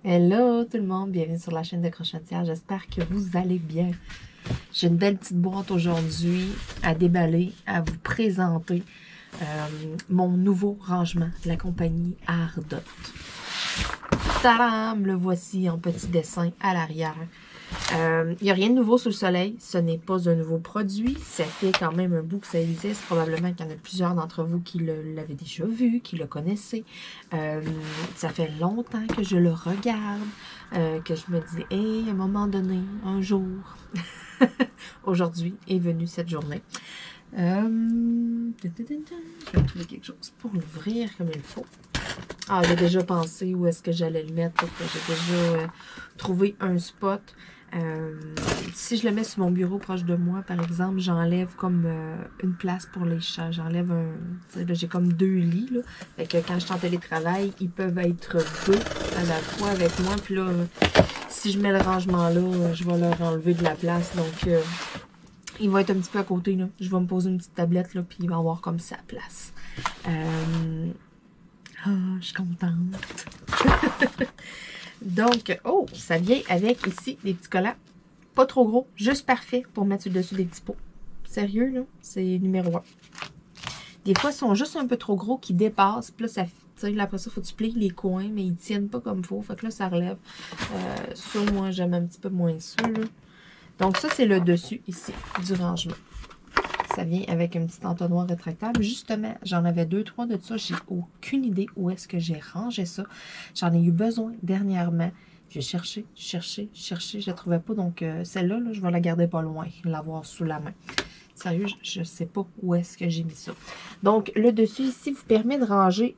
Hello tout le monde, bienvenue sur la chaîne de Crochotière, j'espère que vous allez bien. J'ai une belle petite boîte aujourd'hui à déballer, à vous présenter mon nouveau rangement de la compagnie Ardot. Tadam! Le voici en petit dessin à l'arrière. Il n'y a rien de nouveau sous le soleil, ce n'est pas un nouveau produit, ça fait quand même un bout que ça existe, probablement qu'il y en a plusieurs d'entre vous qui l'avaient déjà vu, qui le connaissez. Ça fait longtemps que je le regarde, que je me dis, hey, à un moment donné, un jour, aujourd'hui est venue cette journée. Je vais trouver quelque chose pour l'ouvrir comme il faut. Ah, j'ai déjà pensé où est-ce que j'allais le mettre. J'ai déjà trouvé un spot. Si je le mets sur mon bureau proche de moi, par exemple, j'enlève comme une place pour les chats. J'enlève un... J'ai comme 2 lits, là. Fait que quand je suis en télétravail, ils peuvent être 2 à la fois avec moi. Puis là, si je mets le rangement là, je vais leur enlever de la place. Donc, il va être un petit peu à côté, là. Je vais me poser une petite tablette, là, puis il va avoir comme sa place. Je suis contente. Donc, oh, ça vient avec ici des petits collants. Pas trop gros, juste parfait pour mettre sur le dessus des petits pots. Sérieux, là, c'est numéro 1. Des fois, ils sont juste un peu trop gros qui dépassent. Puis là, ça, après ça, il faut que tu plies les coins, mais ils tiennent pas comme il faut. Fait que là, ça relève. Ça, moi, j'aime un petit peu moins ça, là. Donc, ça, c'est le dessus, ici, du rangement. Ça vient avec un petit entonnoir rétractable. Justement, j'en avais 2-3 de ça. J'ai aucune idée où est-ce que j'ai rangé ça. J'en ai eu besoin dernièrement. J'ai cherché. Je la trouvais pas. Donc, celle-là, là, je vais la garder pas loin. L'avoir sous la main. Sérieux, je sais pas où est-ce que j'ai mis ça. Donc, le dessus ici vous permet de ranger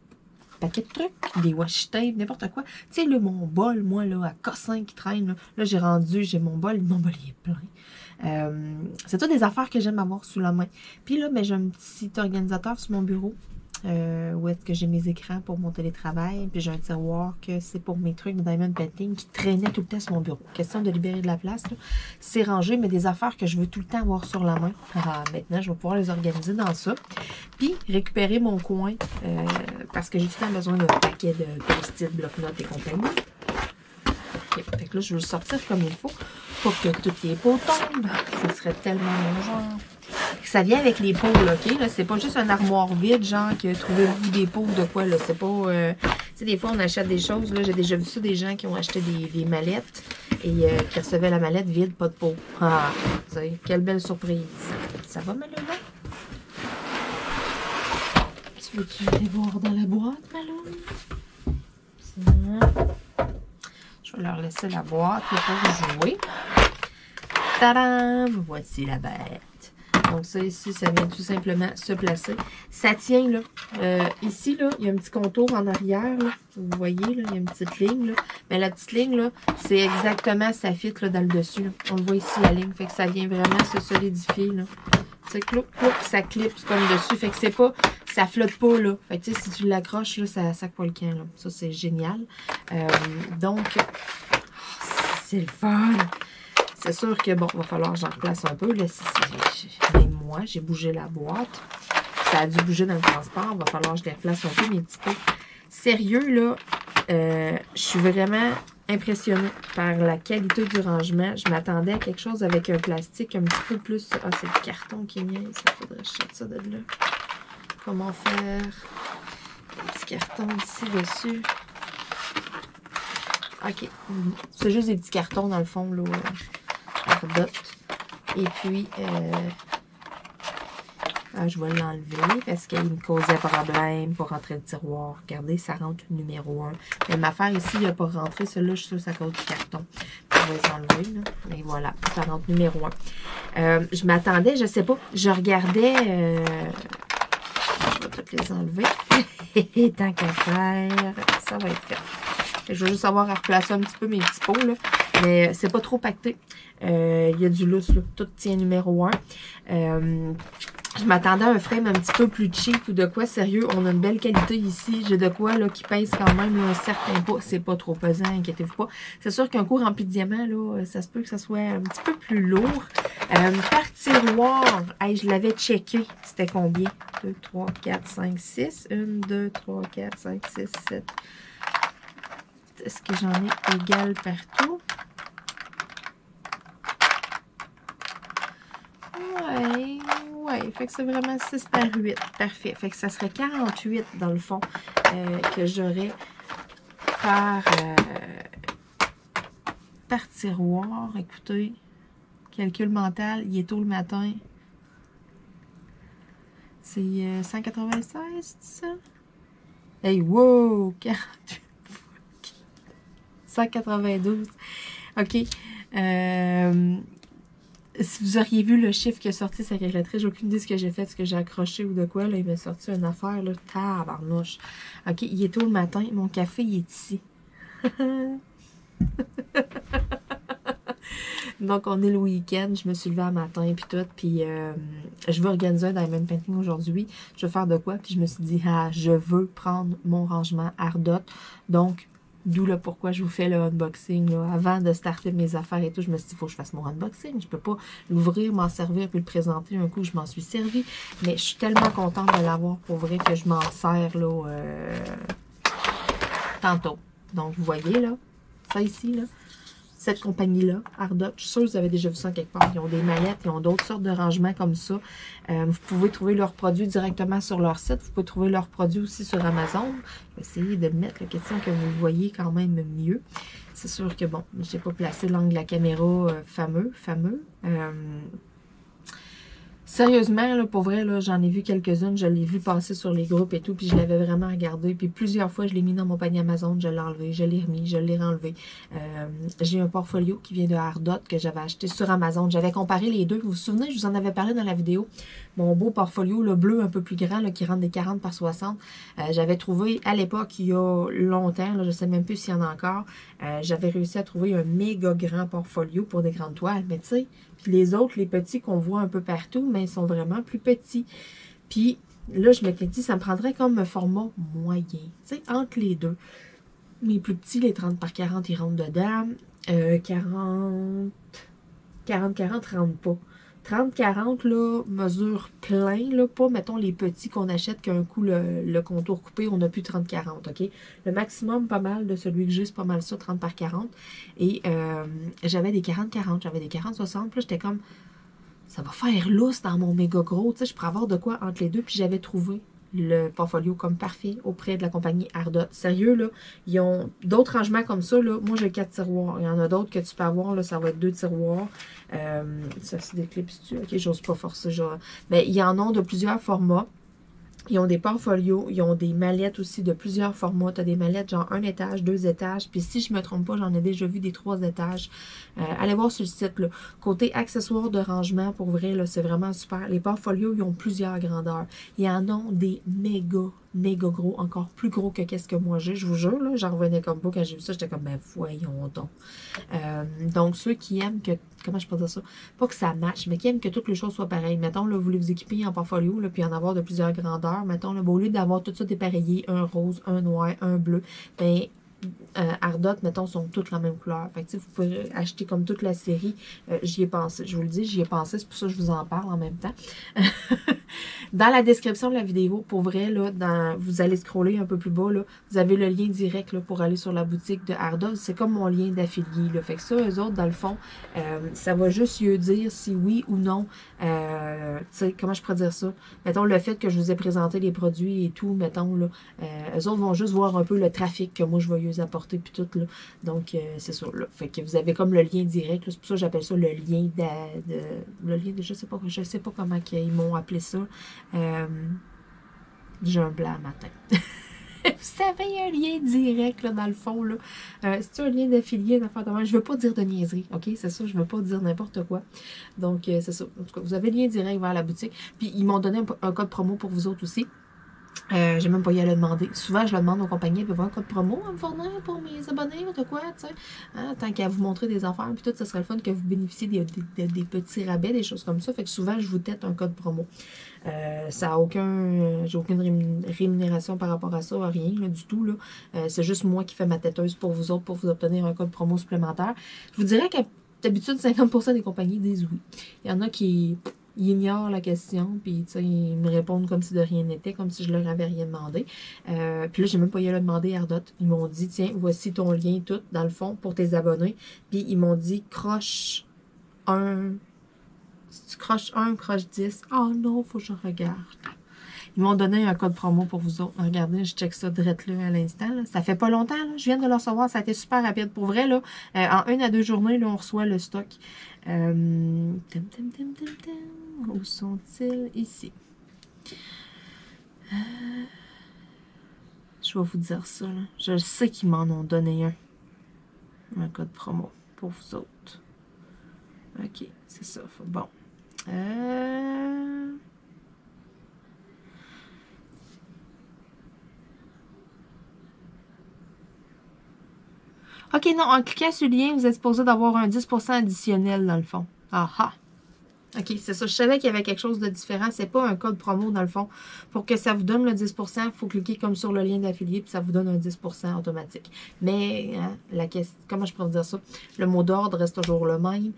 un paquet de trucs, des washi tape, n'importe quoi. Tu sais, là, mon bol, moi, là, à cossin qui traîne, là j'ai mon bol il est plein. C'est tout des affaires que j'aime avoir sous la main. Puis là, ben, j'ai un petit organisateur sur mon bureau où est-ce que j'ai mes écrans pour mon télétravail. Puis j'ai un tiroir que c'est pour mes trucs de diamond painting qui traînaient tout le temps sur mon bureau. Question de libérer de la place. C'est rangé, mais des affaires que je veux tout le temps avoir sur la main. Maintenant, je vais pouvoir les organiser dans ça. Puis récupérer mon coin parce que j'ai tout le temps besoin d'un paquet de post-it, bloc-notes et compagnie. Okay. Fait que là, je veux le sortir comme il faut pour que toutes les pots tombent. Ce serait tellement mon genre. Ça vient avec les pots, là, OK? Là, c'est pas juste un armoire vide, genre, que trouvez-vous des pots de quoi, là. C'est pas... tu sais, des fois, on achète des choses, là. J'ai déjà vu ça, des gens qui ont acheté des mallettes et qui recevaient la mallette vide, pas de pot. Ah, tu sais, quelle belle surprise. Ça va, Malou? Tu veux-tu aller voir dans la boîte, Malou? Ça. Je vais leur laisser la boîte là, pour jouer. Tadam! Voici la bête. Donc ça ici, ça vient tout simplement se placer. Ça tient là. Ici, là, il y a un petit contour en arrière. Là. Vous voyez, là, il y a une petite ligne. Là. Mais la petite ligne, là, c'est exactement, ça fit là, dans le dessus. Là. On le voit ici, la ligne. Fait que ça vient vraiment se solidifier. Là. Tu sais, ça clipse comme dessus. Fait que c'est pas, ça flotte pas, là. Fait que tu sais, si tu l'accroches, là, ça colle le camp, là. Ça, c'est génial. Donc, c'est le fun. C'est sûr que, bon, il va falloir que j'en replace un peu. Là, même moi, j'ai bougé la boîte. Ça a dû bouger dans le transport. Il va falloir que je les replace un peu, mes petits peu. Sérieux, là, je suis vraiment impressionnée par la qualité du rangement. Je m'attendais à quelque chose avec un plastique un petit peu plus... Ah, c'est le carton qui vient. Ça faudrait que je sorte ça de là. Comment faire? Un petit carton ici dessus. OK. C'est juste des petits cartons, dans le fond, là. Ardot. Et puis, je vais l'enlever parce qu'il me causait problème pour rentrer le tiroir. Regardez, ça rentre numéro 1. Mais ma affaire ici, il n'a pas rentré. Celui-là, je suis sûre que ça cause du carton. On va les enlever, là. Et voilà, ça rentre numéro 1. Je m'attendais, je sais pas, je regardais... je vais toutes les enlever. Et tant qu'à faire, ça va être fait. Je vais juste avoir à replacer un petit peu mes petits pots, là. Mais c'est pas trop pacté. Il y a du lousse, là. Tout tient numéro 1. Je m'attendais à un frame un petit peu plus cheap ou de quoi. Sérieux, on a une belle qualité ici. J'ai de quoi là, qui pèse quand même là, un certain poids. C'est pas trop pesant, inquiétez-vous pas. C'est sûr qu'un coup rempli de diamants, là, ça se peut que ça soit un petit peu plus lourd. Par tiroir, hey, je l'avais checké. C'était combien? 2, 3, 4, 5, 6. 1, 2, 3, 4, 5, 6, 7. est-ce que j'en ai égal partout? Ouais, fait que c'est vraiment 6 par 8. Parfait. Fait que ça serait 48 dans le fond que j'aurais par tiroir. Écoutez, calcul mental, il est tôt le matin. C'est 196, c'est ça? Hey, wow! 48. 192. OK. Si vous auriez vu le chiffre qui est sorti sa calculatrice, j'ai aucune idée de ce que j'ai fait, ce que j'ai accroché ou de quoi. Là, il m'a sorti une affaire, là. Tabarnouche. OK, il est tôt le matin. Mon café, il est ici. Donc, on est le week-end. Je me suis levée un matin, puis tout. Puis, je vais organiser un diamond painting aujourd'hui. Je vais faire de quoi? Puis, je me suis dit, je veux prendre mon rangement Ardot. Donc, d'où le pourquoi je vous fais le unboxing. Là. Avant de starter mes affaires et tout, je me suis dit, il faut que je fasse mon unboxing. Je peux pas l'ouvrir, m'en servir, puis le présenter. Un coup, je m'en suis servi. Mais je suis tellement contente de l'avoir pour vrai que je m'en sers là, tantôt. Donc, vous voyez, là, ça ici, là. Cette compagnie-là, Ardot, je suis sûre que vous avez déjà vu ça quelque part. Ils ont des mallettes, ils ont d'autres sortes de rangements comme ça. Vous pouvez trouver leurs produits directement sur leur site. Vous pouvez trouver leurs produits aussi sur Amazon. Je vais essayer de mettre la question que vous voyez quand même mieux. C'est sûr que, bon, je n'ai pas placé l'angle de la caméra fameux. Sérieusement, là, pour vrai, j'en ai vu quelques-unes. Je l'ai vu passer sur les groupes et tout, puis je l'avais vraiment regardé. Puis plusieurs fois, je l'ai mis dans mon panier Amazon, je l'ai enlevé, je l'ai remis, je l'ai renlevé. J'ai un portfolio qui vient de Ardot que j'avais acheté sur Amazon. J'avais comparé les deux. Vous vous souvenez, je vous en avais parlé dans la vidéo. Mon beau portfolio, le bleu un peu plus grand, là, qui rentre des 40 par 60. J'avais trouvé à l'époque, il y a longtemps, là, je ne sais même plus s'il y en a encore, j'avais réussi à trouver un méga grand portfolio pour des grandes toiles. Mais tu sais, puis les autres, les petits qu'on voit un peu partout, mais ils sont vraiment plus petits. Puis là, je m'étais dit, ça me prendrait comme un format moyen, tu sais, entre les deux. Les plus petits, les 30 par 40, ils rentrent dedans. 40 rentrent pas. 30-40, là, mesure plein, là, pas, mettons, les petits qu'on achète qu'un coup, le contour coupé, on n'a plus 30-40, OK? Le maximum, pas mal, de celui que j'ai, c'est pas mal ça, 30 par 40. Et j'avais des 40-40, j'avais des 40-60, puis j'étais comme, ça va faire lousse dans mon méga gros, tu sais, je pourrais avoir de quoi entre les deux, puis j'avais trouvé le portfolio comme parfait auprès de la compagnie Ardot. Sérieux, là, ils ont d'autres rangements comme ça, là. Moi, j'ai 4 tiroirs. Il y en a d'autres que tu peux avoir, là, ça va être 2 tiroirs. Ça, c'est des clips, ok, j'ose pas forcer, genre. Mais ils en ont de plusieurs formats. Ils ont des portfolios, ils ont des mallettes aussi de plusieurs formats. Tu as des mallettes genre 1 étage, 2 étages. Puis si je me trompe pas, j'en ai déjà vu des 3 étages. Allez voir sur le site. Là. Côté accessoires de rangement, pour vrai, c'est vraiment super. Les portfolios, ils ont plusieurs grandeurs. Ils en ont des méga gros, encore plus gros que qu'est-ce que moi j'ai. Je vous jure, là, j'en revenais comme pas quand j'ai vu ça. J'étais comme, ben voyons donc. Donc, ceux qui aiment que, comment je peux dire ça? Pas que ça matche, mais qui aiment que toutes les choses soient pareilles. Mettons, là, vous voulez vous équiper en portfolio, là, puis en avoir de plusieurs grandeurs. Mettons, là, au lieu d'avoir tout ça dépareillé, un rose, un noir, un bleu, ben, Ardot, mettons, sont toutes la même couleur. Fait que, vous pouvez acheter comme toute la série. J'y ai pensé. Je vous le dis, j'y ai pensé. C'est pour ça que je vous en parle en même temps. Dans la description de la vidéo, pour vrai, là, vous allez scroller un peu plus bas, là, vous avez le lien direct là, pour aller sur la boutique de Ardot. C'est comme mon lien d'affilié. Fait que ça, eux autres, dans le fond, ça va juste eux dire si oui ou non, tu sais, comment je pourrais dire ça? Mettons, le fait que je vous ai présenté les produits et tout, mettons, là, eux autres vont juste voir un peu le trafic que moi, je vais eux apporter, puis tout, là. Donc, c'est ça, là. Fait que vous avez comme le lien direct, c'est pour ça que j'appelle ça le lien le lien de, je sais pas comment ils m'ont appelé ça. J'ai un blanc matin. Vous savez, il y a un lien direct, là, dans le fond, là. C'est un lien d'affilié, d'affaires de même. Je veux pas dire de niaiserie, OK? C'est ça, je veux pas dire n'importe quoi. Donc, c'est ça. En tout cas, vous avez le lien direct vers la boutique. Puis, ils m'ont donné un code promo pour vous autres aussi. J'ai même pas y à le demander. Souvent, je le demande aux compagnies, puis un code promo à me fournir pour mes abonnés ou de quoi, tu sais. Hein, tant qu'à vous montrer des affaires, puis tout, ça serait le fun que vous bénéficiez des petits rabais, des choses comme ça. Fait que souvent, je vous tête un code promo. Ça a aucun... J'ai aucune rémunération par rapport à ça, rien là, du tout. Là. C'est juste moi qui fais ma têteuse pour vous autres, pour vous obtenir un code promo supplémentaire. Je vous dirais que d'habitude, 50% des compagnies disent oui. Il y en a qui Ils ignorent la question, puis ils me répondent comme si de rien n'était, comme si je leur avais rien demandé. Puis là, j'ai même pas eu à le demander à Ardot. Ils m'ont dit, tiens, voici ton lien tout, dans le fond, pour tes abonnés. Puis ils m'ont dit, croche un... Si tu croches 1, croche 10. Oh non, faut que je regarde. Ils m'ont donné un code promo pour vous autres. Regardez, je check ça direct là à l'instant. Ça fait pas longtemps, là. Je viens de le recevoir. Ça a été super rapide. Pour vrai, là, en 1 à 2 journées, là, on reçoit le stock. Où sont-ils? Ici. Je vais vous dire ça. Là. Je sais qu'ils m'en ont donné un. Un code promo pour vous autres. OK, c'est ça. Bon. OK, non, en cliquant sur le lien, vous êtes supposé d'avoir un 10% additionnel dans le fond. Ah! OK, c'est ça. Je savais qu'il y avait quelque chose de différent. C'est pas un code promo dans le fond. Pour que ça vous donne le 10%, il faut cliquer comme sur le lien d'affilié puis ça vous donne un 10% automatique. Mais, hein, la question, comment je pourrais vous dire ça? Le mot d'ordre reste toujours le même.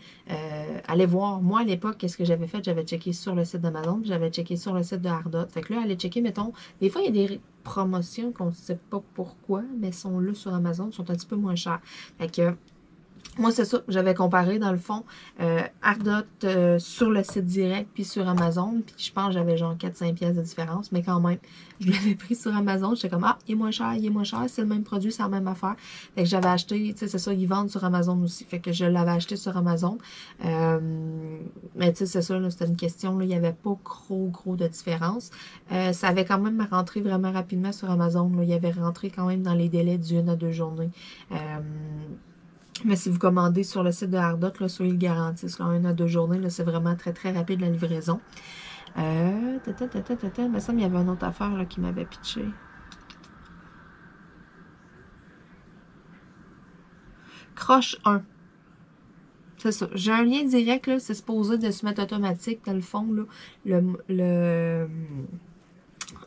Allez voir. Moi, à l'époque, qu'est-ce que j'avais fait? J'avais checké sur le site d'Amazon, j'avais checké sur le site de Ardot. Fait que là, allez checker, mettons, des fois, il y a des promotions qu'on ne sait pas pourquoi, mais sont là sur Amazon, sont un petit peu moins chères. Fait que moi, c'est ça. J'avais comparé, dans le fond, Ardot sur le site direct, puis sur Amazon. Puis je pense que j'avais genre 4-5 pièces de différence. Mais quand même, je l'avais pris sur Amazon. J'étais comme, ah, il est moins cher, il est moins cher. C'est le même produit, c'est la même affaire. Fait que j'avais acheté, tu sais, c'est ça, ils vendent sur Amazon aussi. Fait que je l'avais acheté sur Amazon. Mais tu sais, c'est ça, c'était une question. Là, il n'y avait pas gros de différence. Ça avait quand même rentré vraiment rapidement sur Amazon. Là. Il avait rentré quand même dans les délais d'1 à 2 journées. Mais si vous commandez sur le site de Ardot, là, soyez le garantissent. Là, 1 à 2 journées, c'est vraiment très rapide la livraison. Il me semble qu'il y avait une autre affaire là, qui m'avait pitché. Croche 1. C'est ça. J'ai un lien direct, là, c'est supposé de se mettre automatique dans le fond. Là,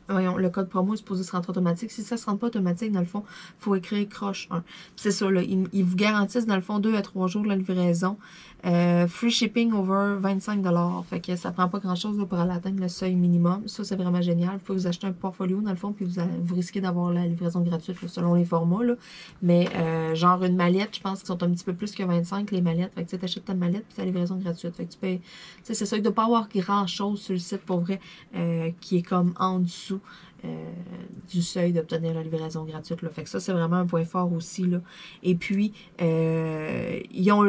voyons, le code promo est supposé se rentrer automatique. Si ça ne se rentre pas automatique, dans le fond, il faut écrire croche 1. C'est ça, là, ils vous garantissent, dans le fond, 2 à 3 jours la livraison. Free shipping over 25$. Fait que ça prend pas grand-chose pour aller atteindre le seuil minimum. Ça, c'est vraiment génial. Vous pouvez vous acheter un portfolio, dans le fond, puis vous risquez d'avoir la livraison gratuite là, selon les formats. Là. Mais genre une mallette, je pense qu'ils sont un petit peu plus que 25, les mallettes. Fait que tu achètes ta mallette, puis ta livraison gratuite. Fait que tu peux... C'est ça, il ne doit pas avoir grand-chose sur le site, pour vrai, qui est comme en dessous du seuil d'obtenir la livraison gratuite. Là. Fait que ça, c'est vraiment un point fort aussi. Là. Et puis, ils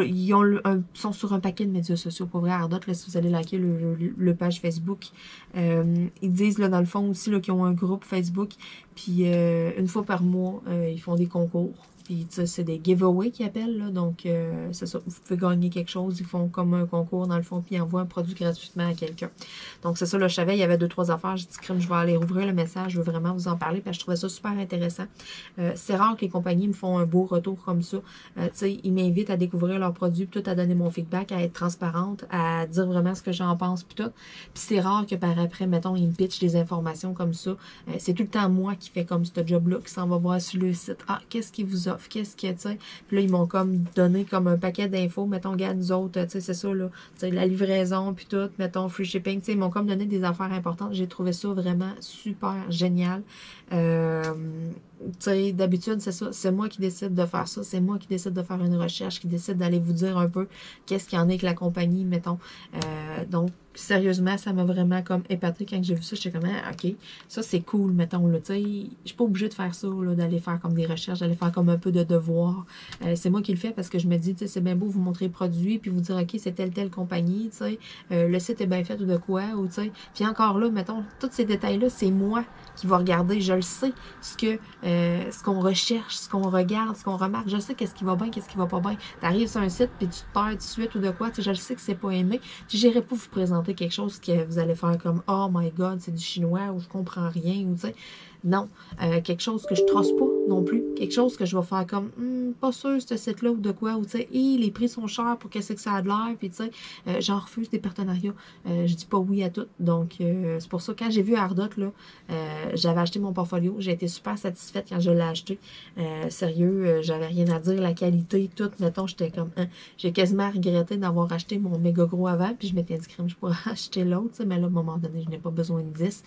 sont sur un paquet de médias sociaux. Pour vrai, Ardot, là, si vous allez liker le page Facebook, ils disent, là, dans le fond aussi, qu'ils ont un groupe Facebook. Puis, une fois par mois, ils font des concours. Puis, c'est des giveaways qu'ils appellent, là. Donc, c'est ça. Vous pouvez gagner quelque chose. Ils font comme un concours, dans le fond, puis ils envoient un produit gratuitement à quelqu'un. Donc, c'est ça, là, je savais, il y avait 2-3 affaires. J'ai dit, crème, je vais aller rouvrir le message. Je veux vraiment vous en parler, parce que je trouvais ça super intéressant. C'est rare que les compagnies me font un beau retour comme ça. Tu sais, ils m'invitent à découvrir leurs produits, puis tout, à donner mon feedback, à être transparente, à dire vraiment ce que j'en pense, puis tout. Puis, c'est rare que par après, mettons, ils me pitchent des informations comme ça. C'est tout le temps moi qui fais comme ce job-là, qui s'en va voir sur le site. Ah, qu'est-ce qu'ils vous offrent? Qu'est-ce que, tu sais, puis là, ils m'ont comme donné comme un paquet d'infos, mettons, regarde, nous autres, tu sais, c'est ça, là, tu sais, la livraison, puis tout, mettons, free shipping, tu sais, ils m'ont comme donné des affaires importantes. J'ai trouvé ça vraiment super génial. Tu sais, d'habitude, c'est ça, c'est moi qui décide de faire ça, c'est moi qui décide de faire une recherche, qui décide d'aller vous dire un peu qu'est-ce qu'il y en a avec la compagnie, mettons. Donc, sérieusement, ça m'a vraiment comme épaté quand j'ai vu ça. J'étais comme, ah, OK, ça c'est cool, mettons, là, tu sais, je suis pas obligée de faire ça, là, d'aller faire comme des recherches, d'aller faire comme un peu de devoir. C'est moi qui le fais parce que je me dis, tu sais, c'est bien beau vous montrer le produit, puis vous dire, OK, c'est telle compagnie, tu sais, le site est bien fait ou de quoi, ou tu sais, puis encore là, mettons, tous ces détails-là, c'est moi qui va regarder, je le sais, ce qu'on recherche, ce qu'on regarde, ce qu'on remarque, je sais qu'est-ce qui va bien, qu'est-ce qui va pas bien. T'arrives sur un site, puis tu te perds tout de suite ou de quoi, tu sais, je le sais que c'est pas aimé, puis j'irai pas vous présenter quelque chose que vous allez faire comme, oh my god, c'est du chinois, ou je comprends rien, ou tu sais, Non. Quelque chose que je trosse pas non plus. Quelque chose que je vais faire comme, pas sûr, ce site-là ou de quoi, ou tu sais, les prix sont chers pour qu'est-ce que ça a de l'air, puis tu sais, j'en refuse des partenariats. Je dis pas oui à tout. Donc, c'est pour ça, quand j'ai vu Ardot, là, j'avais acheté mon portfolio. J'ai été super satisfaite quand je l'ai acheté. Sérieux, j'avais rien à dire. La qualité, tout, mettons, j'étais comme, j'ai quasiment regretté d'avoir acheté mon méga gros avant, puis je m'étais dit, crème, je pourrais acheter l'autre, mais là, à un moment donné, je n'ai pas besoin de 10.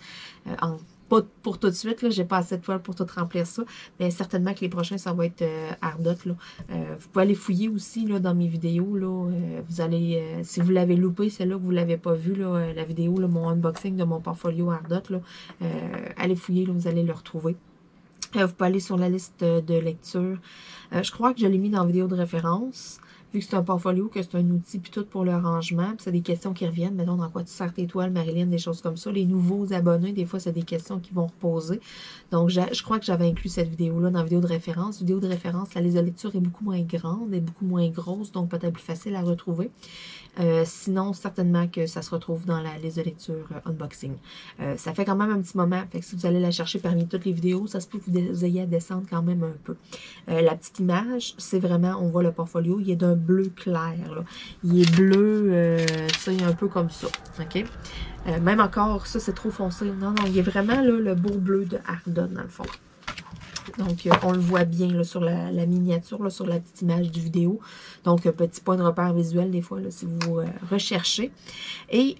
Pas pour tout de suite, là, j'ai pas assez de toile pour tout remplir ça, mais certainement que les prochains, ça va être Ardot, là. Vous pouvez aller fouiller aussi, là, dans mes vidéos, là, vous allez, si vous l'avez loupé, celle-là que vous l'avez pas vu, là, la vidéo, là, mon unboxing de mon portfolio Ardot, là, allez fouiller, là, vous allez le retrouver. Vous pouvez aller sur la liste de lecture. Je crois que je l'ai mis dans la vidéo de référence. Vu que c'est un portfolio, que c'est un outil, puis tout pour le rangement, puis c'est des questions qui reviennent. Mettons, dans quoi tu sers tes toiles, Marilyn, des choses comme ça. Les nouveaux abonnés, des fois, c'est des questions qui vont reposer. Donc, je crois que j'avais inclus cette vidéo-là dans la vidéo de référence. Vidéo de référence, la liste de lecture est beaucoup moins grande et beaucoup moins grosse, donc peut-être plus facile à retrouver. Sinon, certainement que ça se retrouve dans la liste de lecture unboxing. Ça fait quand même un petit moment, fait que si vous allez la chercher parmi toutes les vidéos, ça se peut que vous ayez à descendre quand même un peu. La petite image, c'est vraiment, on voit le portfolio, il est d'un bleu clair, là. Il est bleu, ça, il est un peu comme ça, ok? Même encore, ça, c'est trop foncé. Non, non, il est vraiment, là, le beau bleu de Ardot, dans le fond. Donc, on le voit bien là, sur la miniature, là, sur la petite image du vidéo. Donc, petit point de repère visuel, des fois, là, si vous recherchez. Et,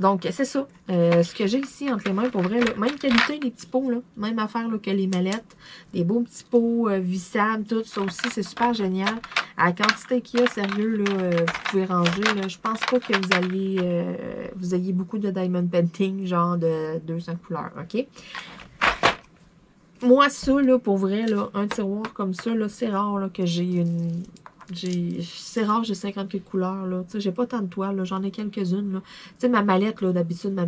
donc, c'est ça. Ce que j'ai ici entre les mains, pour vrai, là, même qualité, les petits pots, là, même affaire là, que les mallettes. Des beaux petits pots vissables, tout. Ça aussi, c'est super génial. À la quantité qu'il y a, sérieux, là, vous pouvez ranger. Là, je pense pas que vous ayez beaucoup de diamond painting, genre de 200 couleurs, OK? Moi, ça, là, pour vrai, là, un tiroir comme ça, là, c'est rare là, que j'ai une... C'est rare, j'ai 54 couleurs, là. Tu sais, j'ai pas tant de toiles, j'en ai quelques-unes, là. Tu sais, ma mallette, là, d'habitude,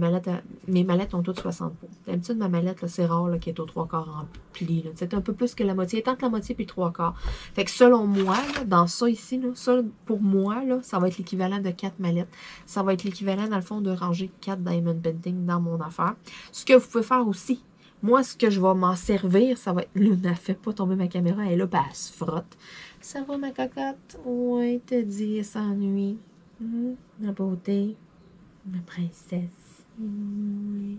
mes mallettes ont toutes 60 pots. D'habitude, ma mallette, là, c'est rare, là, qu'elle est aux 3/4 remplie, là. C'est un peu plus que la moitié. Tant que la moitié, puis 3/4. Fait que selon moi, là, dans ça ici, là, ça, pour moi, là, ça va être l'équivalent de 4 mallettes. Ça va être l'équivalent, dans le fond, de ranger 4 diamond painting dans mon affaire. Ce que vous pouvez faire aussi, moi, ce que je vais m'en servir, ça va être... Luna, fais pas tomber ma caméra, elle est là, puis elle se frotte. Ça va, ma cocotte? Oui, te dit, elle s'ennuie. Ma beauté. Ma princesse. Oui.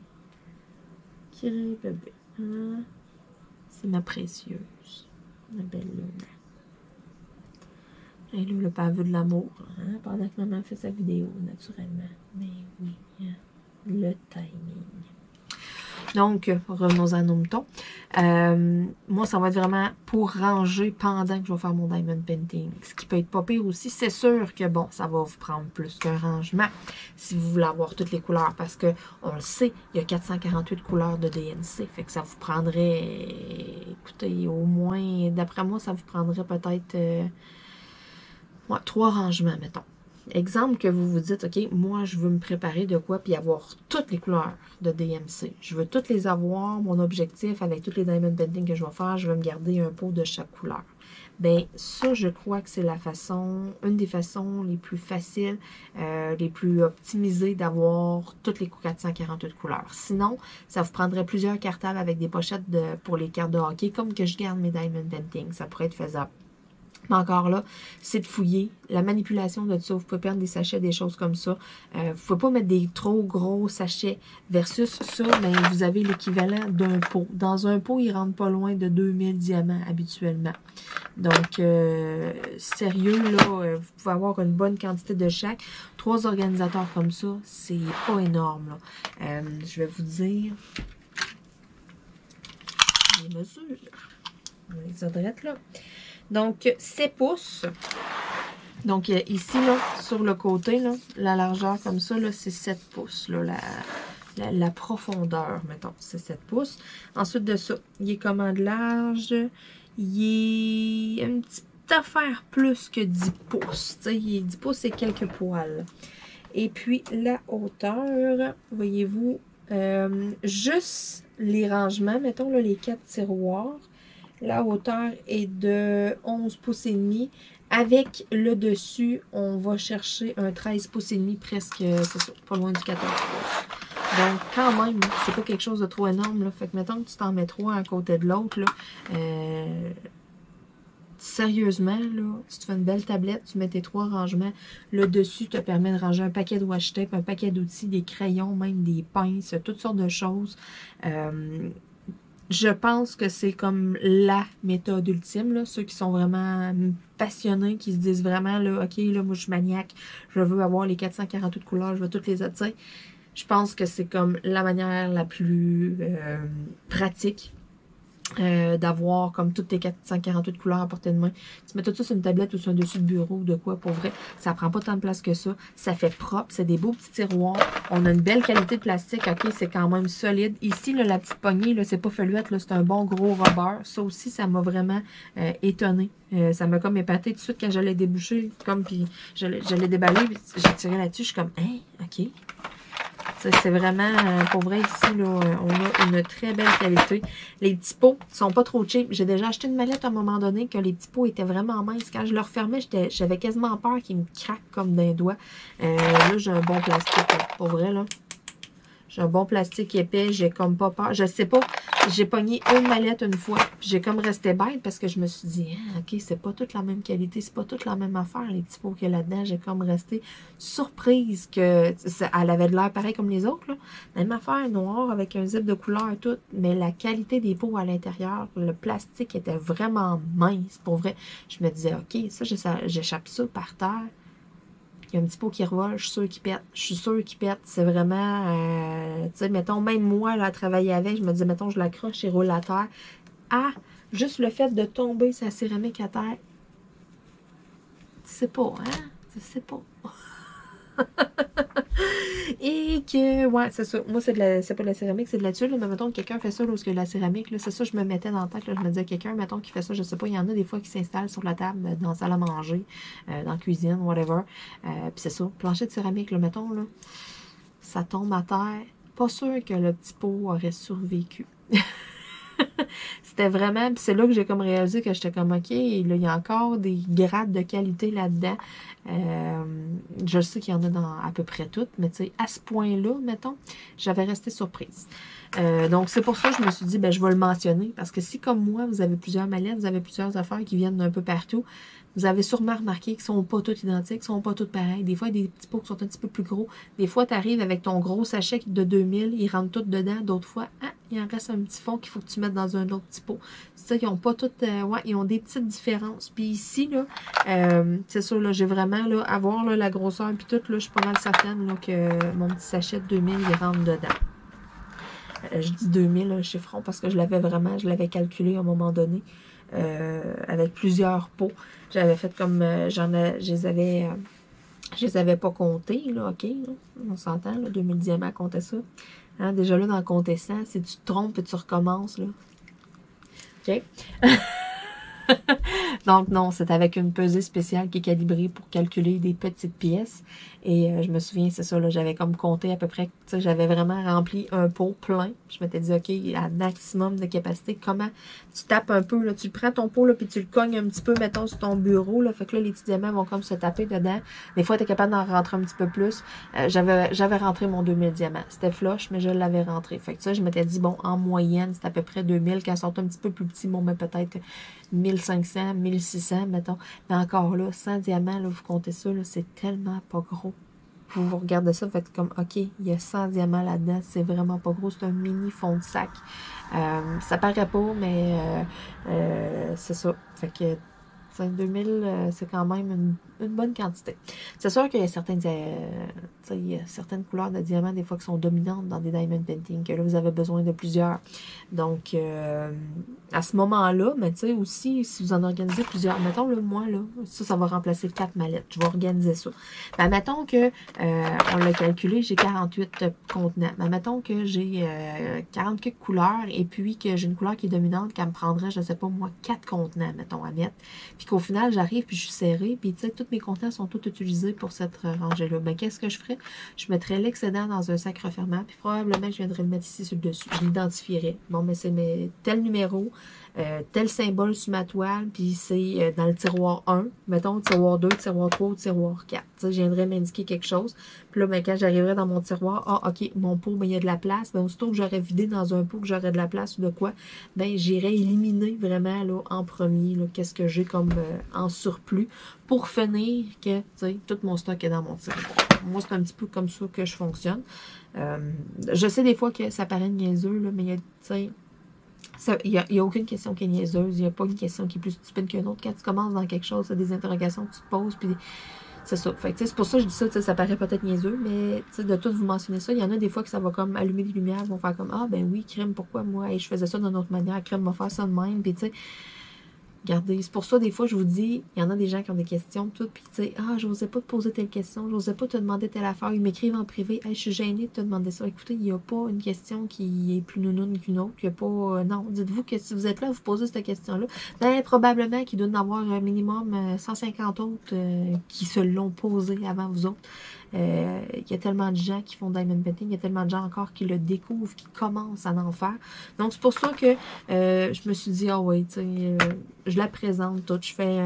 Qui bébé. C'est ma précieuse. Ma belle Luna. Elle est là, pas vu de l'amour, hein, pendant que maman fait sa vidéo, naturellement. Mais oui, hein, le timing. Donc, revenons à nos moutons. Moi, ça va être vraiment pour ranger pendant que je vais faire mon diamond painting. Ce qui peut être pas pire aussi. C'est sûr que, bon, ça va vous prendre plus qu'un rangement si vous voulez avoir toutes les couleurs. Parce que, on le sait, il y a 448 couleurs de DNC. Fait que ça vous prendrait, écoutez, au moins, d'après moi, ça vous prendrait peut-être 3 rangements, mettons. Exemple que vous vous dites, OK, moi, je veux me préparer de quoi, puis avoir toutes les couleurs de DMC. Je veux toutes les avoir. Mon objectif, avec toutes les diamond painting que je vais faire, je vais me garder un pot de chaque couleur. Bien, ça, je crois que c'est la façon, une des façons les plus faciles, les plus optimisées d'avoir toutes les 448 couleurs. Sinon, ça vous prendrait plusieurs cartables avec des pochettes pour les cartes de hockey, comme que je garde mes diamond painting. Ça pourrait être faisable. Mais encore là, c'est de fouiller. La manipulation de ça, vous pouvez perdre des sachets, des choses comme ça. Vous ne pouvez pas mettre des trop gros sachets versus ça, mais vous avez l'équivalent d'un pot. Dans un pot, il ne rentre pas loin de 2000 diamants habituellement. Donc, sérieux, là, vous pouvez avoir une bonne quantité de chaque. 3 organisateurs comme ça, c'est pas énorme, là. Je vais vous dire les mesures. On les adresse là. Donc, 7 pouces. Donc, ici, là, sur le côté, là, la largeur comme ça, là, c'est 7 pouces. Là, la profondeur, mettons, c'est 7 pouces. Ensuite de ça, il est comment de large? Il est une petite affaire plus que 10 pouces. Tu sais, 10 pouces, c'est quelques poils. Et puis, la hauteur, voyez-vous, juste les rangements, mettons, là, les 4 tiroirs. La hauteur est de 11 pouces et demi. Avec le dessus, on va chercher un 13 pouces et demi, presque, c'est ça, pas loin du 14 pouces. Donc, quand même, c'est pas quelque chose de trop énorme, là. Fait que, mettons que tu t'en mets 3 à côté de l'autre, là. Sérieusement, là, tu te fais une belle tablette, tu mets tes 3 rangements. Le dessus te permet de ranger un paquet de washi tape, un paquet d'outils, des crayons, même des pinces, toutes sortes de choses. Je pense que c'est comme la méthode ultime, là, ceux qui sont vraiment passionnés, qui se disent vraiment, là, OK, là, moi, je suis maniaque, je veux avoir les 448 couleurs, je veux toutes les autres, tu sais. Je pense que c'est comme la manière la plus pratique d'avoir comme toutes tes 448 couleurs à portée de main. Tu mets tout ça sur une tablette ou sur un dessus de bureau ou de quoi, pour vrai, ça prend pas tant de place que ça. Ça fait propre, c'est des beaux petits tiroirs. On a une belle qualité de plastique, ok, c'est quand même solide. Ici, là, la petite poignée, là, c'est pas feluette, là, c'est un bon gros rubber. Ça aussi, ça m'a vraiment étonné. Ça m'a comme épaté tout de suite quand je l'ai débouché, comme, puis je l'ai déballé, puis j'ai tiré là-dessus, je suis comme, hein, ok. C'est vraiment, pour vrai, ici, là, on a une très belle qualité. Les petits pots sont pas trop cheap. J'ai déjà acheté une mallette à un moment donné que les petits pots étaient vraiment minces. Quand je le refermais, j'avais quasiment peur qu'ils me craquent comme d'un doigt. Là, j'ai un bon plastique, là, pour vrai, là. J'ai un bon plastique épais, j'ai comme pas peur. Je sais pas, j'ai pogné une mallette une fois, puis j'ai comme resté bête parce que je me suis dit, ah, ok, c'est pas toute la même qualité, c'est pas toute la même affaire, les petits pots qu'il y a là-dedans. J'ai comme resté surprise que elle avait de l'air pareil comme les autres, là. Même affaire, noire, avec un zip de couleur et tout, mais la qualité des pots à l'intérieur, le plastique était vraiment mince, pour vrai. Je me disais, ok, ça, j'échappe ça par terre. Il y a un petit pot qui revole, je suis sûre qu'il pète. Je suis sûre qu'il pète. C'est vraiment, tu sais, mettons, même moi, là, à travailler avec, je me disais, mettons, je l'accroche et roule à terre. Ah, juste le fait de tomber sa céramique à terre, tu sais pas, hein? Tu sais pas. Et que, ouais, c'est ça. Moi, c'est pas de la céramique, c'est de la tuile. Mais mettons que quelqu'un fait ça, là, où que la céramique, là, c'est ça, je me mettais dans la tête, là, je me disais, quelqu'un, mettons, qui fait ça, je sais pas, il y en a des fois qui s'installent sur la table, dans la salle à manger, dans la cuisine, whatever. Puis c'est ça, plancher de céramique, là, mettons, là, ça tombe à terre. Pas sûr que le petit pot aurait survécu. C'était vraiment, puis c'est là que j'ai comme réalisé que j'étais comme, ok, là, il y a encore des grades de qualité là-dedans. Je sais qu'il y en a dans à peu près toutes, mais tu sais, à ce point-là, mettons, j'avais resté surprise. Donc, c'est pour ça que je me suis dit, ben, je vais le mentionner, parce que si, comme moi, vous avez plusieurs mallettes, vous avez plusieurs affaires qui viennent d'un peu partout, vous avez sûrement remarqué qu'ils ne sont pas toutes identiques, qu'ils ne sont pas toutes pareilles. Des fois, il y a des petits pots qui sont un petit peu plus gros. Des fois, tu arrives avec ton gros sachet de 2000, ils rentrent tous dedans. D'autres fois, ah, il en reste un petit fond qu'il faut que tu mettes dans un autre petit pot. C'est ça, ils n'ont pas toutes, ouais, ils ont des petites différences. Puis ici, là, c'est sûr, là, j'ai vraiment, là, à voir là, la grosseur, puis tout, là, je suis pas mal certaine là, que mon petit sachet de 2000, il rentre dedans. Je dis 2000, un chiffron, parce que je l'avais calculé à un moment donné, avec plusieurs pots. J'avais fait comme, je les avais pas comptés, là, ok, là, on s'entend, là, 2000 diamants, compter ça. Hein, déjà là, dans le compter 100, si tu te trompes et tu recommences, là. OK? Donc non, c'est avec une pesée spéciale qui est calibrée pour calculer des petites pièces. Et je me souviens, c'est ça, là, j'avais comme compté à peu près, tu sais, j'avais vraiment rempli un pot plein. Je m'étais dit, OK, à maximum de capacité, comment tu tapes un peu, là, tu prends ton pot, là, puis tu le cognes un petit peu, mettons, sur ton bureau, là, fait que là, les petits diamants vont comme se taper dedans. Des fois, tu es capable d'en rentrer un petit peu plus. J'avais rentré mon 2000 diamants. C'était flush, mais je l'avais rentré. Fait que ça, je m'étais dit, bon, en moyenne, c'est à peu près 2000. Quand ils sont un petit peu plus petits, bon, mais peut-être 1500, 1600, mettons. Mais encore là, 100 diamants, là, vous comptez ça, là, c'est tellement pas gros. Vous regardez ça, vous faites comme, OK, il y a 100 diamants là-dedans, c'est vraiment pas gros, c'est un mini fond de sac. Ça paraît pas, mais c'est ça. Fait que 2000, c'est quand même une bonne quantité. C'est sûr qu'il y a certaines couleurs de diamants, des fois, qui sont dominantes dans des diamond painting, que là, vous avez besoin de plusieurs. Donc, à ce moment-là, mais tu sais, aussi, si vous en organisez plusieurs, mettons, là, moi, là, ça va remplacer 4 mallettes. Je vais organiser ça. Ben, mettons que, on l'a calculé, j'ai 48 contenants. Ben, mettons que j'ai 44 couleurs, et puis que j'ai une couleur qui est dominante, qui me prendrait, je ne sais pas, moi, 4 contenants, mettons, à mettre. Puis qu'au final, j'arrive, puis je suis serrée, puis tu sais, tous mes contenants sont tous utilisés pour cette rangée-là. Ben, qu'est-ce que je ferais? Je mettrais l'excédent dans un sac refermant, puis probablement, je viendrais le mettre ici sur le dessus. Je l'identifierais. Bon, mais c'est tel numéro, tel symbole sur ma toile, puis c'est dans le tiroir 1, mettons, tiroir 2, tiroir 3, tiroir 4. Tu sais, je viendrais m'indiquer quelque chose. Puis là, ben, quand j'arriverai dans mon tiroir, ah, OK, mon pot, ben, il y a de la place. Ben, aussitôt que j'aurais vidé dans un pot, que j'aurais de la place ou de quoi, ben, j'irai éliminer vraiment, là, en premier, là, qu'est-ce que j'ai comme en surplus pour finir que, tu sais, tout mon stock est dans mon tiroir. Moi, c'est un petit peu comme ça que je fonctionne. Je sais des fois que ça paraît niaiseux, là, mais il y a, tu sais, il n'y a aucune question qui est niaiseuse. Il n'y a pas une question qui est plus stupide qu'une autre. Quand tu commences dans quelque chose, c'est des interrogations que tu te poses, puis c'est ça. Fait que, c'est pour ça que je dis ça, ça paraît peut-être niaiseux, mais de tout vous mentionner ça, il y en a des fois que ça va comme allumer des lumières, vont faire comme, ah ben oui, crème, pourquoi moi, hey, je faisais ça d'une autre manière, crème va faire ça de même, puis tu sais, regardez, c'est pour ça, des fois, je vous dis, il y en a des gens qui ont des questions, tout, puis tu sais, ah, je n'osais pas te poser telle question, je n'osais pas te demander telle affaire, ils m'écrivent en privé, hey, je suis gênée de te demander ça. Écoutez, il n'y a pas une question qui est plus nounoune qu'une autre, il n'y a pas, non, dites-vous que si vous êtes là, vous posez cette question-là, ben, probablement qu'il doit y en avoir un minimum 150 autres qui se l'ont posé avant vous autres. Il y a tellement de gens qui font diamond painting, il y a tellement de gens encore qui le découvrent, qui commencent à en faire. Donc, c'est pour ça que je me suis dit, ah oui, tu sais, je la présente toute, je fais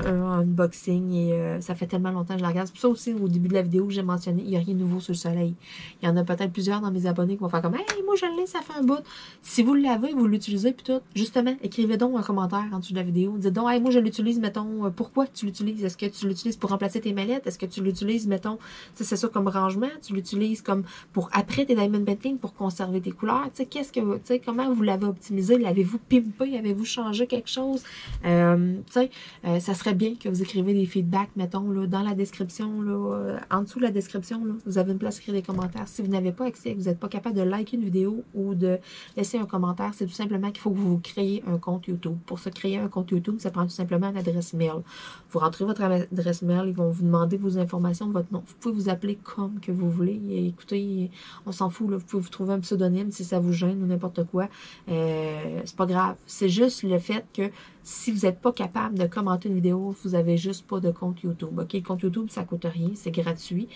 un unboxing et ça fait tellement longtemps que je la regarde. C'est pour ça aussi, au début de la vidéo que j'ai mentionné, il n'y a rien de nouveau sur le soleil. Il y en a peut-être plusieurs dans mes abonnés qui vont faire comme, hey, moi je l'ai, ça fait un bout. Si vous l'avez, vous l'utilisez, puis tout, justement, écrivez donc un commentaire en dessous de la vidéo. Dites donc, hey, moi je l'utilise, mettons, pourquoi tu l'utilises? Est-ce que tu l'utilises pour remplacer tes mallettes? Est-ce que tu l'utilises, mettons, c'est ça comme rangement? Tu l'utilises comme pour après tes diamond painting, pour conserver tes couleurs? Tu sais, qu'est-ce que, tu sais, comment vous l'avez optimisé? L'avez-vous pimpé? Avez-vous changé quelque chose? Ça serait bien que vous écrivez des feedbacks, mettons, là, dans la description, là, en dessous de la description, là, vous avez une place à écrire des commentaires. Si vous n'avez pas accès, que vous n'êtes pas capable de liker une vidéo ou de laisser un commentaire, c'est tout simplement qu'il faut que vous créez un compte YouTube. Pour se créer un compte YouTube, ça prend tout simplement une adresse mail. Vous rentrez votre adresse mail, ils vont vous demander vos informations, votre nom. Vous pouvez vous appeler comme que vous voulez. Et écoutez, on s'en fout, là, vous pouvez vous trouver un pseudonyme si ça vous gêne ou n'importe quoi. C'est pas grave. C'est juste le fait que si vous n'êtes pas capable de commenter une vidéo, vous n'avez juste pas de compte YouTube. OK, le compte YouTube, ça ne coûte rien, c'est gratuit.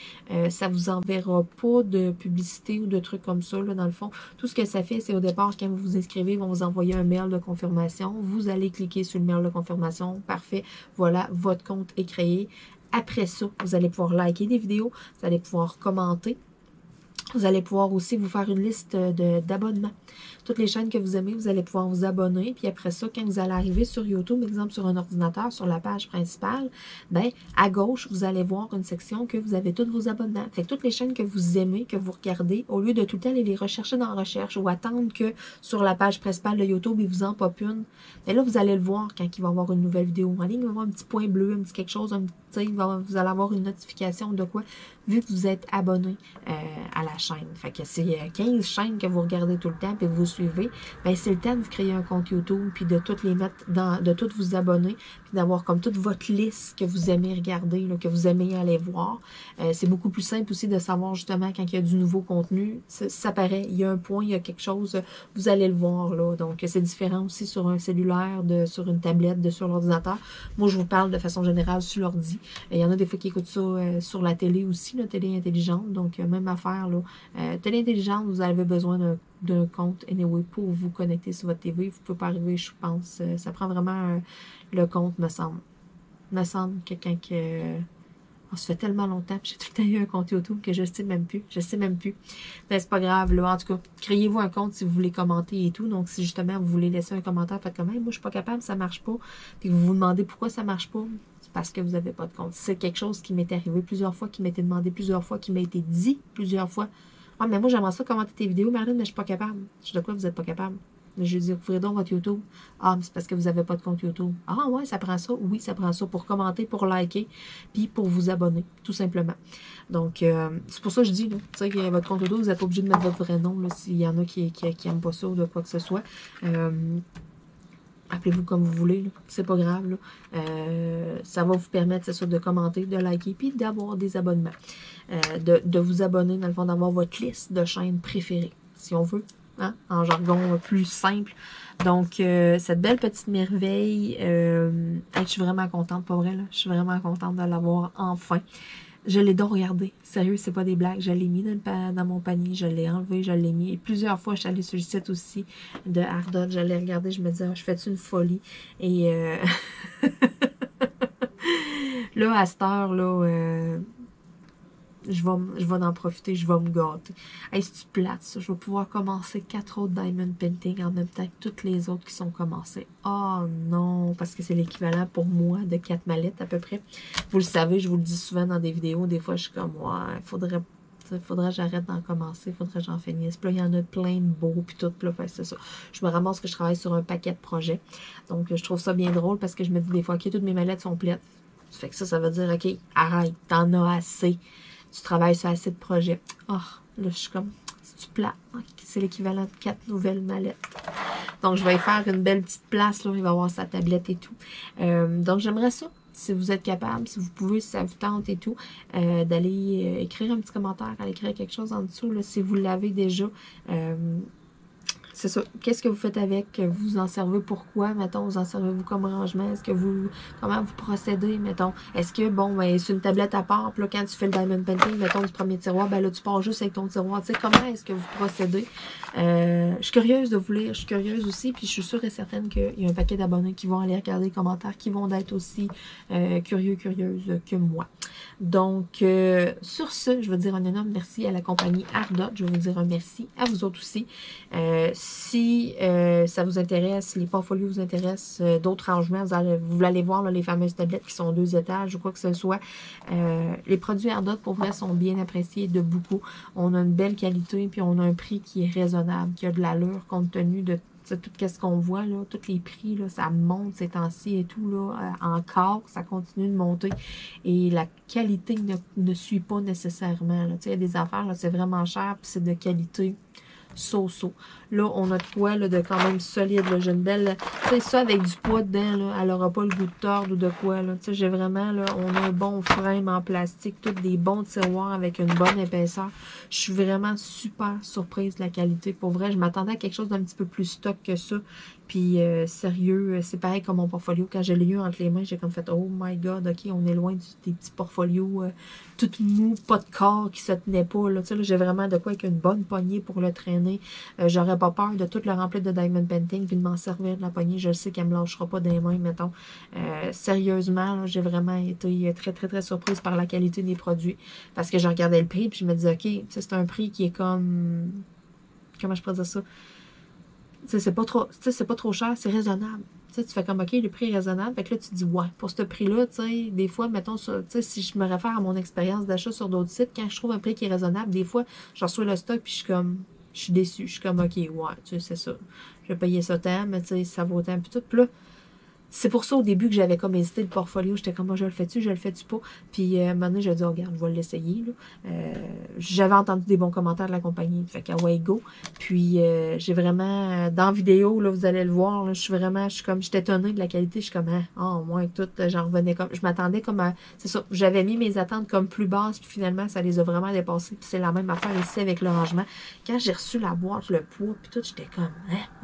Ça ne vous enverra pas de publicité ou de trucs comme ça, là, dans le fond. Tout ce que ça fait, c'est au départ, quand vous vous inscrivez, ils vont vous envoyer un mail de confirmation. Vous allez cliquer sur le mail de confirmation. Parfait. Voilà, votre compte est créé. Après ça, vous allez pouvoir liker des vidéos, vous allez pouvoir commenter. Vous allez pouvoir aussi vous faire une liste d'abonnements. Toutes les chaînes que vous aimez, vous allez pouvoir vous abonner. Puis après ça, quand vous allez arriver sur YouTube, exemple sur un ordinateur, sur la page principale, ben à gauche, vous allez voir une section que vous avez tous vos abonnements. Fait que toutes les chaînes que vous aimez, que vous regardez, au lieu de tout le temps aller les rechercher dans la recherche ou attendre que sur la page principale de YouTube, il vous en pop une, ben là, vous allez le voir quand il va y avoir une nouvelle vidéo en ligne. Il va y avoir un petit point bleu, un petit quelque chose, vous allez avoir une notification de quoi, vu que vous êtes abonné à la chaîne. Fait que c'est 15 chaînes que vous regardez tout le temps puis que vous suivez, ben c'est le temps de vous créer un compte YouTube puis de toutes les mettre de toutes vous abonner puis d'avoir comme toute votre liste que vous aimez regarder, là, que vous aimez aller voir. C'est beaucoup plus simple aussi de savoir justement quand il y a du nouveau contenu. Ça paraît, il y a un point, il y a quelque chose, vous allez le voir là. Donc c'est différent aussi sur un cellulaire, sur une tablette, sur l'ordinateur. Moi je vous parle de façon générale sur l'ordi. Il y en a des fois qui écoutent ça sur la télé aussi, la télé intelligente. Donc même affaire là. Télé intelligente, vous avez besoin d'un compte anyway pour vous connecter sur votre TV. Vous ne pouvez pas arriver, je pense. Ça prend vraiment le compte, me semble. Me semble que quand on se fait tellement longtemps, j'ai tout le temps eu un compte YouTube que je ne sais même plus. Je sais même plus. Mais c'est pas grave, là. En tout cas, créez-vous un compte si vous voulez commenter et tout. Donc, si justement vous voulez laisser un commentaire, faites comme, hey, moi, je suis pas capable, ça marche pas. Puis vous vous demandez pourquoi ça marche pas. C'est parce que vous n'avez pas de compte. C'est quelque chose qui m'est arrivé plusieurs fois, qui m'a été demandé plusieurs fois, qui m'a été dit plusieurs fois. Ah, mais moi, j'aimerais ça commenter tes vidéos, Marlène, mais je suis pas capable. Je dis de quoi vous n'êtes pas capable? Je dis, ouvrez donc votre YouTube. Ah, mais c'est parce que vous n'avez pas de compte YouTube. Ah, ouais, ça prend ça? Oui, ça prend ça pour commenter, pour liker, puis pour vous abonner, tout simplement. Donc, c'est pour ça que je dis, tu sais, que votre compte YouTube, vous n'êtes pas obligé de mettre votre vrai nom, s'il y en a qui n'aiment pas ça ou de quoi que ce soit. Appelez-vous comme vous voulez, c'est pas grave. Là. Ça va vous permettre, c'est sûr, de commenter, de liker, puis d'avoir des abonnements. De vous abonner, dans le fond, d'avoir votre liste de chaînes préférées, si on veut. Hein, en jargon plus simple. Donc, cette belle petite merveille, je suis vraiment contente, pas vrai, là? Je suis vraiment contente de l'avoir enfin. Je l'ai donc regardé. Sérieux, c'est pas des blagues. Je l'ai mis dans mon panier, je l'ai enlevé, je l'ai mis. Et plusieurs fois, je suis allée sur le site aussi de Ardot. Je l'ai regardé, je me disais, je fais-tu une folie? Et là, à cette heure, là, je vais en profiter, je vais me gâter. Hey, c'est plate, ça. Je vais pouvoir commencer 4 autres Diamond Painting en même temps que toutes les autres qui sont commencées. Oh non, parce que c'est l'équivalent pour moi de 4 mallettes à peu près. Vous le savez, je vous le dis souvent dans des vidéos. Des fois, je suis comme, ouais, faudrait que j'arrête d'en commencer, faudrait que j'en finisse. Puis là, il y en a plein de beaux, puis tout, puis là, c'est ça. Je me ramasse que je travaille sur un paquet de projets. Donc, je trouve ça bien drôle parce que je me dis des fois, OK, toutes mes mallettes sont pleines. Ça fait que ça veut dire, OK, arrête, t'en as assez. Tu travailles sur assez de projets. Oh, là, je suis comme, c'est-tu plat? C'est l'équivalent de 4 nouvelles mallettes. Donc, je vais y faire une belle petite place, là. Il va avoir sa tablette et tout. Donc, j'aimerais ça. Si vous êtes capable, si vous pouvez, si ça vous tente et tout, d'aller écrire un petit commentaire, aller écrire quelque chose en dessous, là, si vous l'avez déjà. C'est ça. Qu'est-ce que vous faites avec? Vous en servez pourquoi? Mettons, vous en servez-vous comme rangement? Est-ce que vous... Comment vous procédez? Mettons, est-ce que, bon, ben, c'est une tablette à part, puis là, quand tu fais le Diamond Painting, mettons, du premier tiroir, ben là, tu pars juste avec ton tiroir. Tu sais, comment est-ce que vous procédez? Je suis curieuse de vous lire, je suis curieuse aussi, puis je suis sûre et certaine qu'il y a un paquet d'abonnés qui vont aller regarder les commentaires, qui vont être aussi curieuses que moi. Donc, sur ce, je veux dire un énorme merci à la compagnie Ardot. Je veux vous dire un merci à vous autres aussi. Si ça vous intéresse, si les portfolios vous intéressent, d'autres rangements, vous allez voir là, les fameuses tablettes qui sont 2 étages ou quoi que ce soit. Les produits Ardot, pour vrai, sont bien appréciés de beaucoup. On a une belle qualité, puis on a un prix qui est raisonnable, qui a de l'allure compte tenu de tout ce qu'on voit, là, tous les prix, là, ça monte ces temps-ci et tout, là, encore, ça continue de monter. Et la qualité ne suit pas nécessairement. Il y a des affaires, c'est vraiment cher, puis c'est de qualité so-so. Là, on a de quoi là, de quand même solide. J'ai une belle... Tu sais, ça avec du poids dedans, là, elle n'aura pas le goût de tordre ou de quoi. Tu sais, j'ai vraiment, là, on a un bon frame en plastique, tous des bons tiroirs avec une bonne épaisseur. Je suis vraiment super surprise de la qualité. Pour vrai, je m'attendais à quelque chose d'un petit peu plus stock que ça. Puis, sérieux, c'est pareil comme mon portfolio. Quand je l'ai eu entre les mains, j'ai comme fait, oh my god, ok, on est loin des petits portfolios tout mou, pas de corps qui se tenait pas. Là. Tu sais, là, j'ai vraiment de quoi avec une bonne poignée pour le traîner. J'aurais pas peur de tout le remplir de Diamond Painting puis de m'en servir de la poignée. Je sais qu'elle me lâchera pas des mains, mettons. Sérieusement, j'ai vraiment été très, très, très surprise par la qualité des produits. Parce que je regardais le prix puis je me disais, ok, c'est un prix qui est comme... Comment je pourrais dire ça? C'est pas trop cher, c'est raisonnable. Tu fais comme, OK, le prix est raisonnable. Fait que là, tu dis, ouais, pour ce prix-là, des fois, mettons, si je me réfère à mon expérience d'achat sur d'autres sites, quand je trouve un prix qui est raisonnable, des fois, je reçois le stock, puis je suis déçue. Je suis comme, OK, ouais, c'est ça. Je vais payer ça tant, mais ça vaut tant, puis tout. Puis là, c'est pour ça au début que j'avais comme hésité le portfolio. J'étais comme, moi, je le fais-tu pas. Puis à un moment donné, j'ai dit, oh, regarde, je vais l'essayer. J'avais entendu des bons commentaires de la compagnie. Fait qu'à ouais, go. Puis j'ai vraiment, dans la vidéo, là, vous allez le voir, là, je suis comme, j'étais étonnée de la qualité. Je suis comme, oh, moi, tout, j'en revenais comme, je m'attendais comme à, c'est ça, j'avais mis mes attentes comme plus basses. Puis finalement, ça les a vraiment dépassées. Puis c'est la même affaire ici avec le rangement. Quand j'ai reçu la boîte, le poids, puis tout, j'étais comme,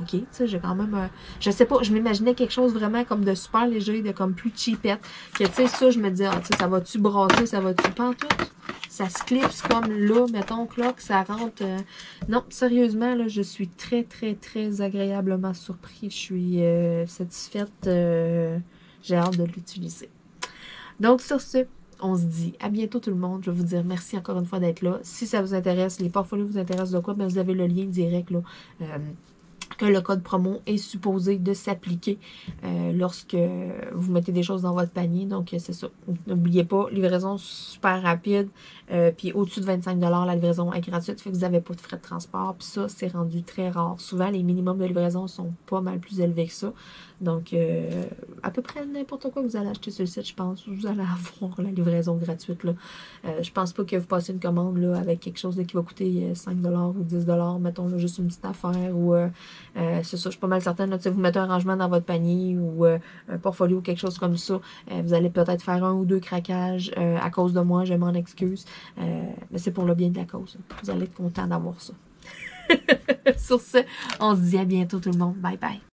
OK, tu sais, j'ai quand même, je sais pas, je m'imaginais quelque chose vraiment comme de super léger, de comme plus cheapette. Que tu sais, ça, je me dis, tu sais, ça va-tu brasser, ça va-tu pantoute? Ça se clipse comme là, mettons que là, que ça rentre. Non, sérieusement, là, je suis très, très, très agréablement surprise. Je suis satisfaite. J'ai hâte de l'utiliser. Donc, sur ce, on se dit à bientôt tout le monde. Je vais vous dire merci encore une fois d'être là. Si ça vous intéresse, les portfolios vous intéressent de quoi, bien, vous avez le lien direct là. Que le code promo est supposé de s'appliquer lorsque vous mettez des choses dans votre panier. Donc, c'est ça. N'oubliez pas, livraison super rapide. Puis au-dessus de 25 $, la livraison est gratuite. Fait que vous n'avez pas de frais de transport. Puis ça, c'est rendu très rare. Souvent, les minimums de livraison sont pas mal plus élevés que ça. Donc, à peu près n'importe quoi que vous allez acheter sur le site, je pense, vous allez avoir la livraison gratuite. Là. Je pense pas que vous passez une commande là, avec quelque chose là, qui va coûter 5 $ ou 10 $, mettons là, juste une petite affaire ou c'est ça, je suis pas mal certaine, là, vous mettez un rangement dans votre panier ou un portfolio ou quelque chose comme ça, vous allez peut-être faire 1 ou 2 craquages à cause de moi, je m'en excuse, mais c'est pour le bien de la cause. Vous allez être content d'avoir ça. Sur ce, on se dit à bientôt tout le monde. Bye bye.